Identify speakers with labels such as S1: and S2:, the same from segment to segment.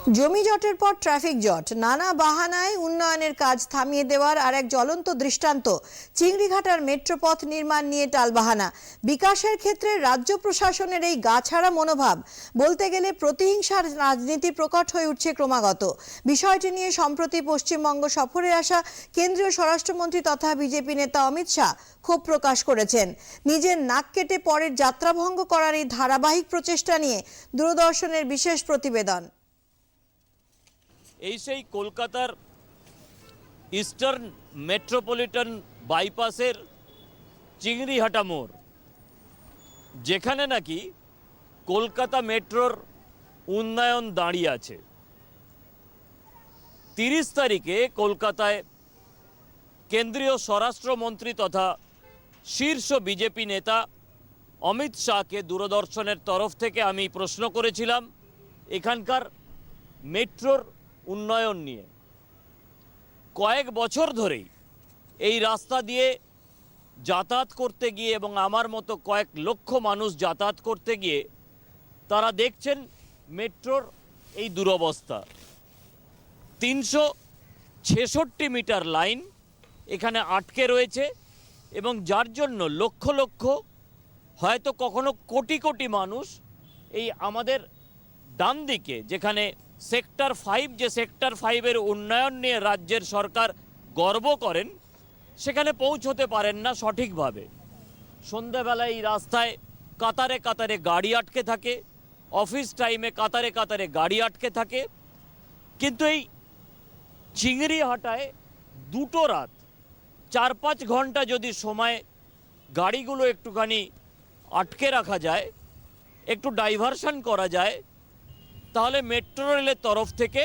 S1: জমি জটের পর ট্রাফিক জট, নানা বাহানায় উন্নয়নের কাজ থামিয়ে দেওয়ার আর এক জ্বলন্ত দৃষ্টান্ত চিংড়িঘাটার মেট্রোপথ নির্মাণ নিয়ে টালবাহানা। বিকাশের ক্ষেত্রে রাজ্য প্রশাসনের এই গাছাড়া মনোভাব বলতে গেলে প্রতিহিংসার রাজনীতি প্রকট হয়ে উঠছে ক্রমাগত। বিষয়টি নিয়ে সম্প্রতি পশ্চিমবঙ্গ সফরে আসা কেন্দ্রীয় স্বরাষ্ট্রমন্ত্রী তথা বিজেপি নেতা অমিত শাহ ক্ষোভ প্রকাশ করেছেন। নিজের নাক কেটে পরের যাত্রাভঙ্গ করার এই ধারাবাহিক প্রচেষ্টা নিয়ে দূরদর্শনের বিশেষ প্রতিবেদন।
S2: এই সেই কলকাতার ইস্টার্ন মেট্রোপলিটন বাইপাসের চিংড়িহাটা মোড়, যেখানে নাকি কলকাতা মেট্রোর উন্নয়ন দাঁড়িয়ে আছে। 30 তারিখে কলকাতায় কেন্দ্রীয় স্বরাষ্ট্রমন্ত্রী তথা শীর্ষ বিজেপি নেতা অমিত শাহকে দূরদর্শনের তরফ থেকে আমি প্রশ্ন করেছিলাম এখানকার মেট্রোর উন্নয়ন নিয়ে। কয়েক বছর ধরেই এই রাস্তা দিয়ে যাতায়াত করতে গিয়ে এবং আমার মতো কয়েক লক্ষ মানুষ যাতায়াত করতে গিয়ে তারা দেখছেন মেট্রোর এই দুরবস্থা। 366 মিটার লাইন এখানে আটকে রয়েছে এবং যার জন্য লক্ষ লক্ষ, হয়তো কখনো কোটি কোটি মানুষ এই আমাদের ডান দিকে, যেখানে সেক্টর 5, যে সেক্টর 5-এর উন্নয়ন নিয়ে রাজ্যের সরকার গর্ব করেন, সেখানে পৌঁছতে পারেন না সঠিকভাবে। সন্ধ্যাবেলায় এই রাস্তায় কাতারে কাতারে গাড়ি আটকে থাকে, অফিস টাইমে কাতারে কাতারে গাড়ি আটকে থাকে। কিন্তু এই চিংড়িহাটায় দুটো রাত 4-5 ঘন্টা যদি সময় গাড়িগুলো একটুখানি আটকে রাখা যায়, একটু ডাইভারশন করা যায়, তাহলে মেট্রো রেলের তরফ থেকে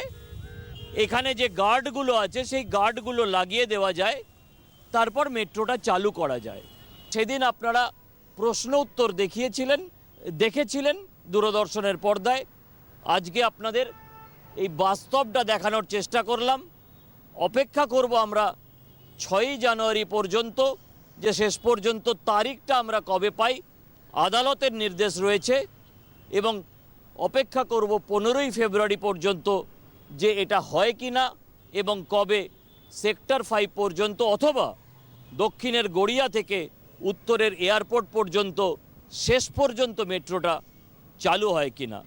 S2: এখানে যে গার্ডগুলো আছে সেই গার্ডগুলো লাগিয়ে দেওয়া যায়, তারপর মেট্রোটা চালু করা যায়। সেদিন আপনারা প্রশ্ন উত্তর দেখেছিলেন দূরদর্শনের পর্দায়। আজকে আপনাদের এই বাস্তবটা দেখানোর চেষ্টা করলাম। অপেক্ষা করব আমরা 6ই জানুয়ারি পর্যন্ত, যে শেষ পর্যন্ত তারিখটা আমরা কবে পাই। আদালতের নির্দেশ রয়েছে এবং অপেক্ষা করব 15ই ফেব্রুয়ারি পর্যন্ত যে এটা হয় কি না এবং কবে সেক্টর 5 পর্যন্ত অথবা দক্ষিণের গড়িয়া থেকে উত্তরের এয়ারপোর্ট পর্যন্ত শেষ পর্যন্ত মেট্রোটা চালু হয় কি না।